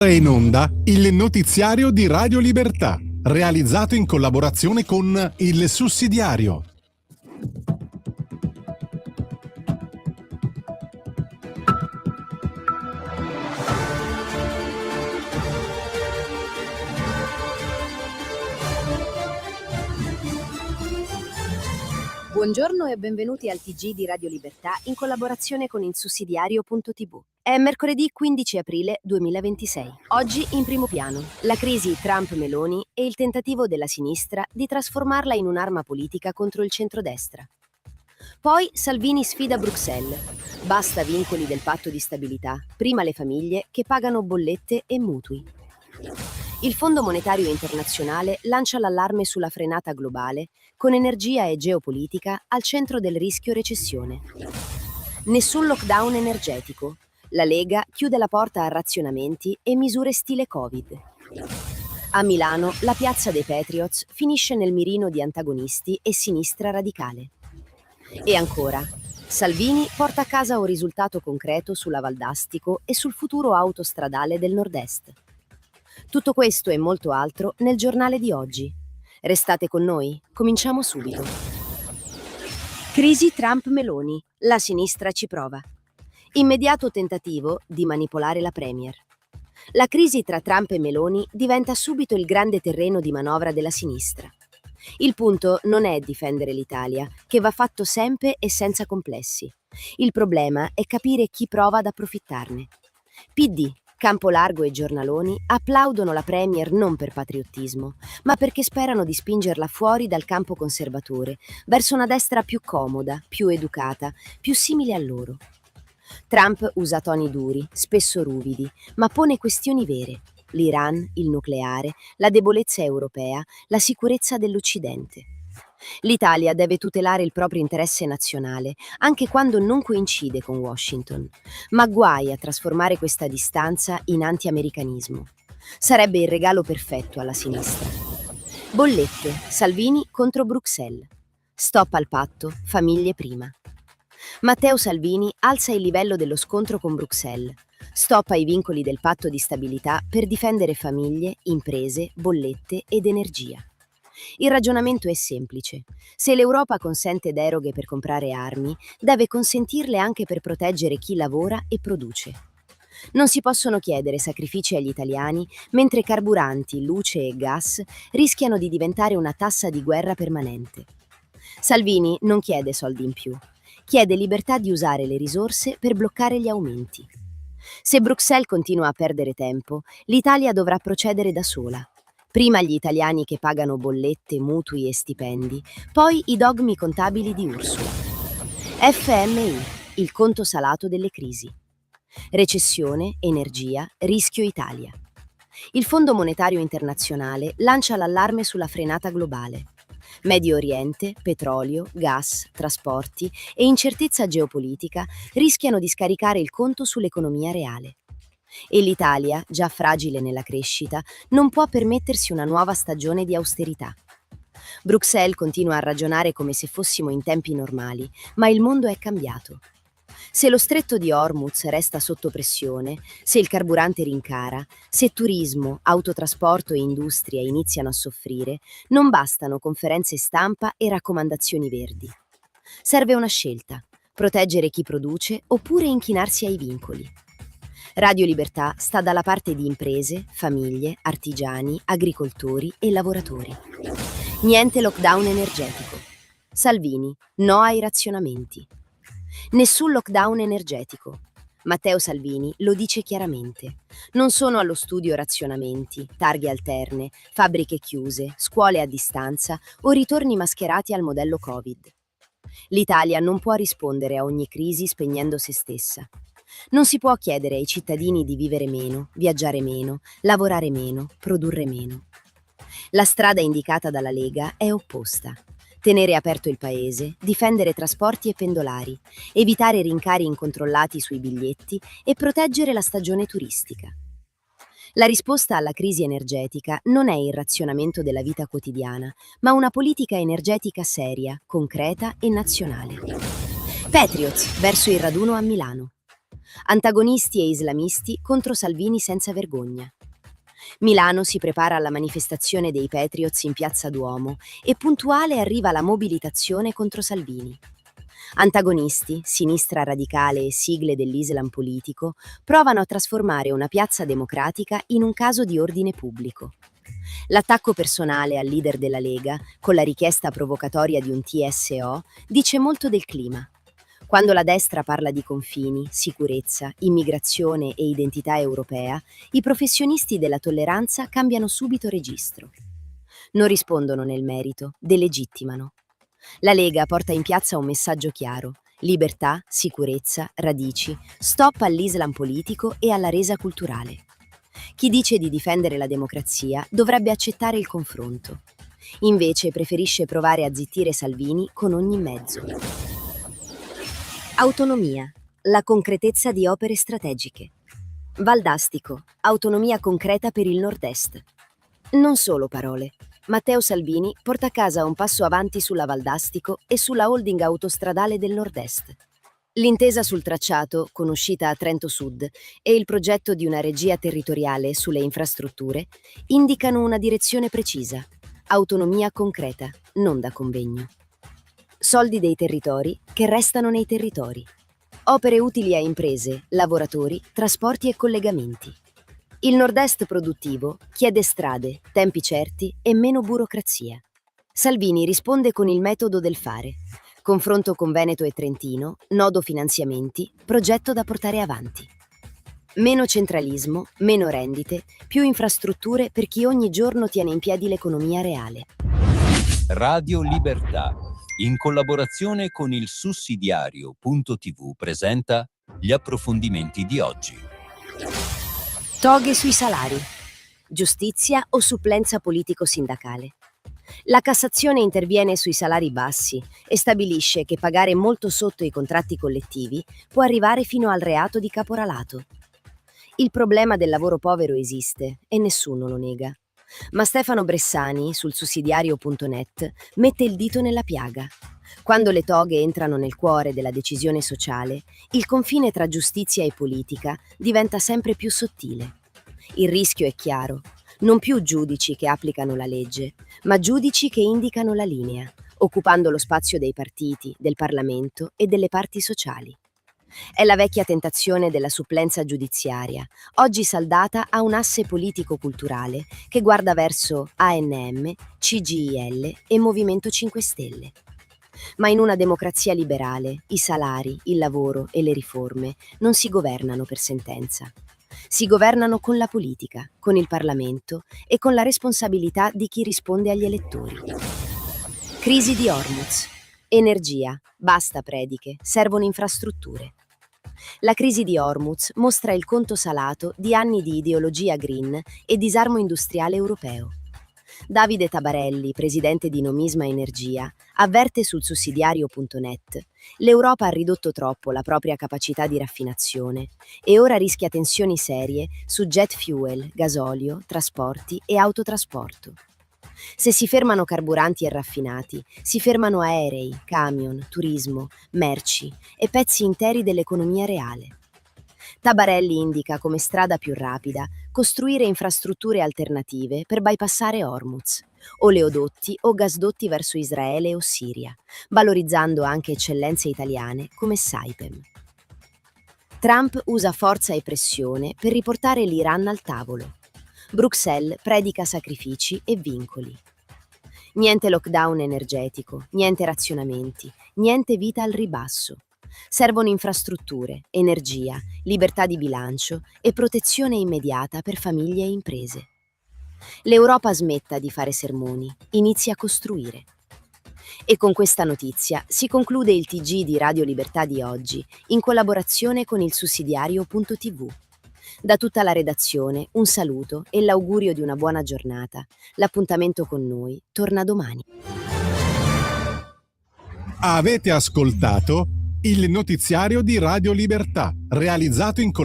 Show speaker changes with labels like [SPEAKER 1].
[SPEAKER 1] È in onda il notiziario di Radio Libertà, realizzato in collaborazione con Il Sussidiario.
[SPEAKER 2] Buongiorno e benvenuti al TG di Radio Libertà in collaborazione con il Sussidiario.tv. È mercoledì 15 aprile 2026. Oggi in primo piano la crisi Trump-Meloni e il tentativo della sinistra di trasformarla in un'arma politica contro il centrodestra. Poi Salvini sfida Bruxelles. Basta vincoli del patto di stabilità, prima le famiglie che pagano bollette e mutui. Il Fondo Monetario Internazionale lancia l'allarme sulla frenata globale, con energia e geopolitica al centro del rischio recessione. Nessun lockdown energetico. La Lega chiude la porta a razionamenti e misure stile Covid. A Milano, la piazza dei Patriots finisce nel mirino di antagonisti e sinistra radicale. E ancora, Salvini porta a casa un risultato concreto sulla Valdastico e sul futuro autostradale del Nord-Est. Tutto questo e molto altro nel giornale di oggi. Restate con noi, cominciamo subito. Crisi Trump-Meloni, la sinistra ci prova. Immediato tentativo di manipolare la Premier. La crisi tra Trump e Meloni diventa subito il grande terreno di manovra della sinistra. Il punto non è difendere l'Italia, che va fatto sempre e senza complessi. Il problema è capire chi prova ad approfittarne. PD, Campolargo e giornaloni applaudono la Premier non per patriottismo, ma perché sperano di spingerla fuori dal campo conservatore, verso una destra più comoda, più educata, più simile a loro. Trump usa toni duri, spesso ruvidi, ma pone questioni vere: l'Iran, il nucleare, la debolezza europea, la sicurezza dell'Occidente. L'Italia deve tutelare il proprio interesse nazionale, anche quando non coincide con Washington, ma guai a trasformare questa distanza in anti-americanismo. Sarebbe il regalo perfetto alla sinistra. Bollette, Salvini contro Bruxelles. Stop al patto, famiglie prima. Matteo Salvini alza il livello dello scontro con Bruxelles. Stop ai vincoli del patto di stabilità per difendere famiglie, imprese, bollette ed energia. Il ragionamento è semplice. Se l'Europa consente deroghe per comprare armi, deve consentirle anche per proteggere chi lavora e produce. Non si possono chiedere sacrifici agli italiani, mentre carburanti, luce e gas rischiano di diventare una tassa di guerra permanente. Salvini non chiede soldi in più, chiede libertà di usare le risorse per bloccare gli aumenti. Se Bruxelles continua a perdere tempo, l'Italia dovrà procedere da sola. Prima gli italiani che pagano bollette, mutui e stipendi, poi i dogmi contabili di Ursula. FMI, il conto salato delle crisi. Recessione, energia, rischio Italia. Il Fondo Monetario Internazionale lancia l'allarme sulla frenata globale. Medio Oriente, petrolio, gas, trasporti e incertezza geopolitica rischiano di scaricare il conto sull'economia reale. E l'Italia, già fragile nella crescita, non può permettersi una nuova stagione di austerità. Bruxelles continua a ragionare come se fossimo in tempi normali, ma il mondo è cambiato. Se lo stretto di Hormuz resta sotto pressione, se il carburante rincara, se turismo, autotrasporto e industria iniziano a soffrire, non bastano conferenze stampa e raccomandazioni verdi. Serve una scelta: proteggere chi produce oppure inchinarsi ai vincoli. Radio Libertà sta dalla parte di imprese, famiglie, artigiani, agricoltori e lavoratori. Niente lockdown energetico. Salvini, no ai razionamenti. Nessun lockdown energetico. Matteo Salvini lo dice chiaramente. Non sono allo studio razionamenti, targhe alterne, fabbriche chiuse, scuole a distanza o ritorni mascherati al modello Covid. L'Italia non può rispondere a ogni crisi spegnendo se stessa. Non si può chiedere ai cittadini di vivere meno, viaggiare meno, lavorare meno, produrre meno. La strada indicata dalla Lega è opposta. Tenere aperto il paese, difendere trasporti e pendolari, evitare rincari incontrollati sui biglietti e proteggere la stagione turistica. La risposta alla crisi energetica non è il razionamento della vita quotidiana, ma una politica energetica seria, concreta e nazionale. Patriots verso il raduno a Milano. Antagonisti e islamisti contro Salvini senza vergogna. Milano si prepara alla manifestazione dei Patriots in Piazza Duomo e puntuale arriva la mobilitazione contro Salvini. Antagonisti, sinistra radicale e sigle dell'Islam politico, provano a trasformare una piazza democratica in un caso di ordine pubblico. L'attacco personale al leader della Lega, con la richiesta provocatoria di un TSO, dice molto del clima. Quando la destra parla di confini, sicurezza, immigrazione e identità europea, i professionisti della tolleranza cambiano subito registro. Non rispondono nel merito, delegittimano. La Lega porta in piazza un messaggio chiaro: libertà, sicurezza, radici, stop all'Islam politico e alla resa culturale. Chi dice di difendere la democrazia dovrebbe accettare il confronto. Invece preferisce provare a zittire Salvini con ogni mezzo. Autonomia, la concretezza di opere strategiche. Valdastico, autonomia concreta per il Nord-Est. Non solo parole. Matteo Salvini porta a casa un passo avanti sulla Valdastico e sulla holding autostradale del Nord-Est. L'intesa sul tracciato, con uscita a Trento Sud, e il progetto di una regia territoriale sulle infrastrutture indicano una direzione precisa: autonomia concreta, non da convegno. Soldi dei territori che restano nei territori. Opere utili a imprese, lavoratori, trasporti e collegamenti. Il Nord-Est produttivo chiede strade, tempi certi e meno burocrazia. Salvini risponde con il metodo del fare. Confronto con Veneto e Trentino, nodo finanziamenti, progetto da portare avanti. Meno centralismo, meno rendite, più infrastrutture per chi ogni giorno tiene in piedi l'economia reale.
[SPEAKER 3] Radio Libertà, in collaborazione con il sussidiario.tv, presenta gli approfondimenti di oggi.
[SPEAKER 2] Toghe sui salari. Giustizia o supplenza politico-sindacale. La Cassazione interviene sui salari bassi e stabilisce che pagare molto sotto i contratti collettivi può arrivare fino al reato di caporalato. Il problema del lavoro povero esiste e nessuno lo nega. Ma Stefano Bressani, sul sussidiario.net, mette il dito nella piaga. Quando le toghe entrano nel cuore della decisione sociale, il confine tra giustizia e politica diventa sempre più sottile. Il rischio è chiaro: non più giudici che applicano la legge, ma giudici che indicano la linea, occupando lo spazio dei partiti, del Parlamento e delle parti sociali. È la vecchia tentazione della supplenza giudiziaria, oggi saldata a un asse politico-culturale che guarda verso ANM, CGIL e Movimento 5 Stelle. Ma in una democrazia liberale, i salari, il lavoro e le riforme non si governano per sentenza. Si governano con la politica, con il Parlamento e con la responsabilità di chi risponde agli elettori. Crisi di Hormuz. Energia, basta prediche, servono infrastrutture. La crisi di Hormuz mostra il conto salato di anni di ideologia green e disarmo industriale europeo. Davide Tabarelli, presidente di Nomisma Energia, avverte sul sussidiario.net: l'Europa ha ridotto troppo la propria capacità di raffinazione e ora rischia tensioni serie su jet fuel, gasolio, trasporti e autotrasporto. Se si fermano carburanti e raffinati, si fermano aerei, camion, turismo, merci e pezzi interi dell'economia reale. Tabarelli indica come strada più rapida costruire infrastrutture alternative per bypassare Hormuz, oleodotti o gasdotti verso Israele o Siria, valorizzando anche eccellenze italiane come Saipem. Trump usa forza e pressione per riportare l'Iran al tavolo. Bruxelles predica sacrifici e vincoli. Niente lockdown energetico, niente razionamenti, niente vita al ribasso. Servono infrastrutture, energia, libertà di bilancio e protezione immediata per famiglie e imprese. L'Europa smetta di fare sermoni, inizi a costruire. E con questa notizia si conclude il TG di Radio Libertà di oggi, in collaborazione con il sussidiario.tv. Da tutta la redazione un saluto e l'augurio di una buona giornata. L'appuntamento con noi torna domani.
[SPEAKER 1] Avete ascoltato il notiziario di Radio Libertà, realizzato in collaborazione